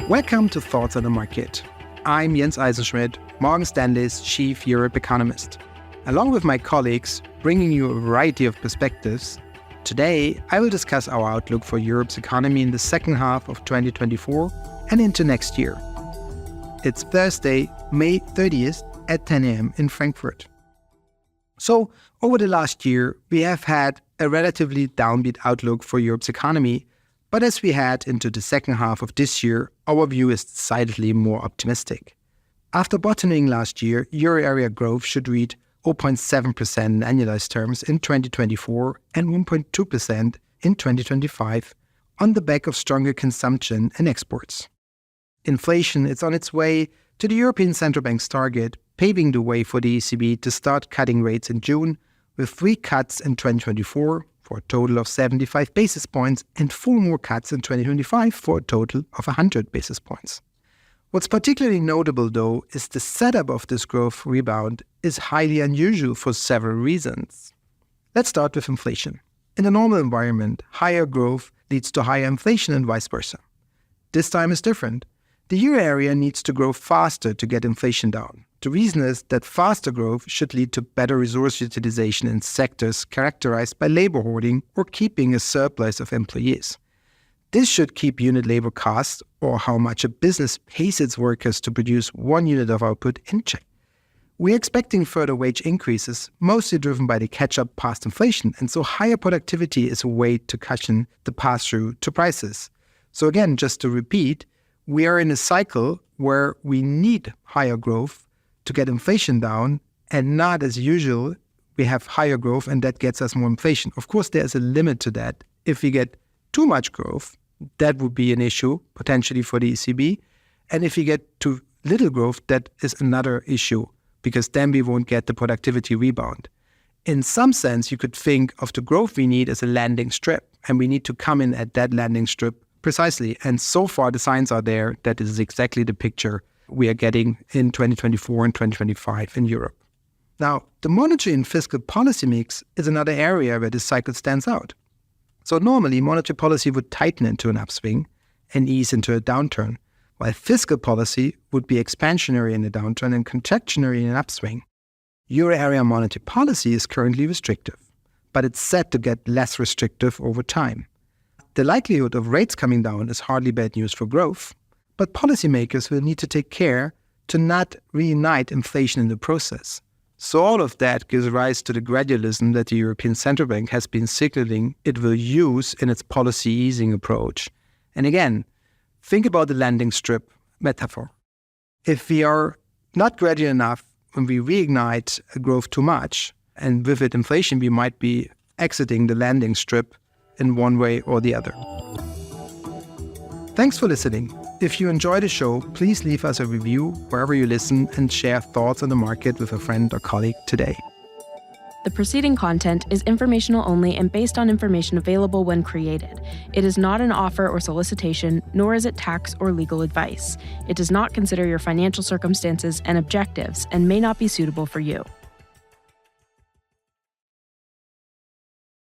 Welcome to Thoughts on the Market. I'm Jens Eisenschmidt, Morgan Stanley's Chief Europe Economist. Along with my colleagues, bringing you a variety of perspectives, today I will discuss our outlook for Europe's economy in the second half of 2024 and into next year. It's Thursday, May 30th at 10 a.m. in Frankfurt. So, over the last year, we have had a relatively downbeat outlook for Europe's economy, but as we head into the second half of this year, our view is decidedly more optimistic. After bottoming last year, euro area growth should reach 0.7% in annualized terms in 2024 and 1.2% in 2025 on the back of stronger consumption and exports. Inflation is on its way to the European Central Bank's target, paving the way for the ECB to start cutting rates in June, with 3 cuts in 2024 for a total of 75 basis points and 4 more cuts in 2025 for a total of 100 basis points. What's particularly notable, though, is the setup of this growth rebound is highly unusual for several reasons. Let's start with inflation. In a normal environment, higher growth leads to higher inflation and vice versa. This time is different. The euro area needs to grow faster to get inflation down. The reason is that faster growth should lead to better resource utilization in sectors characterized by labor hoarding or keeping a surplus of employees. This should keep unit labor costs, or how much a business pays its workers to produce 1 unit of output, in check. We're expecting further wage increases, mostly driven by the catch-up past inflation, and so higher productivity is a way to cushion the pass-through to prices. So again, just to repeat, we are in a cycle where we need higher growth to get inflation down, and not as usual, we have higher growth and that gets us more inflation. Of course, there's a limit to that. If we get too much growth, that would be an issue potentially for the ECB. And if we get too little growth, that is another issue, because then we won't get the productivity rebound. In some sense, you could think of the growth we need as a landing strip, and we need to come in at that landing strip precisely. And so far, the signs are there that this is exactly the picture we are getting in 2024 and 2025 in Europe. Now, the monetary and fiscal policy mix is another area where this cycle stands out. So normally, monetary policy would tighten into an upswing and ease into a downturn, while fiscal policy would be expansionary in a downturn and contractionary in an upswing. Euro area monetary policy is currently restrictive, but it's set to get less restrictive over time. The likelihood of rates coming down is hardly bad news for growth, but policymakers will need to take care to not reignite inflation in the process. So all of that gives rise to the gradualism that the European Central Bank has been signaling it will use in its policy easing approach. And again, think about the landing strip metaphor. If we are not gradual enough when we reignite growth too much, and with it inflation, we might be exiting the landing strip in one way or the other. Thanks for listening. If you enjoy the show, please leave us a review wherever you listen and share thoughts on the market with a friend or colleague today. The preceding content is informational only and based on information available when created. It is not an offer or solicitation, nor is it tax or legal advice. It does not consider your financial circumstances and objectives and may not be suitable for you.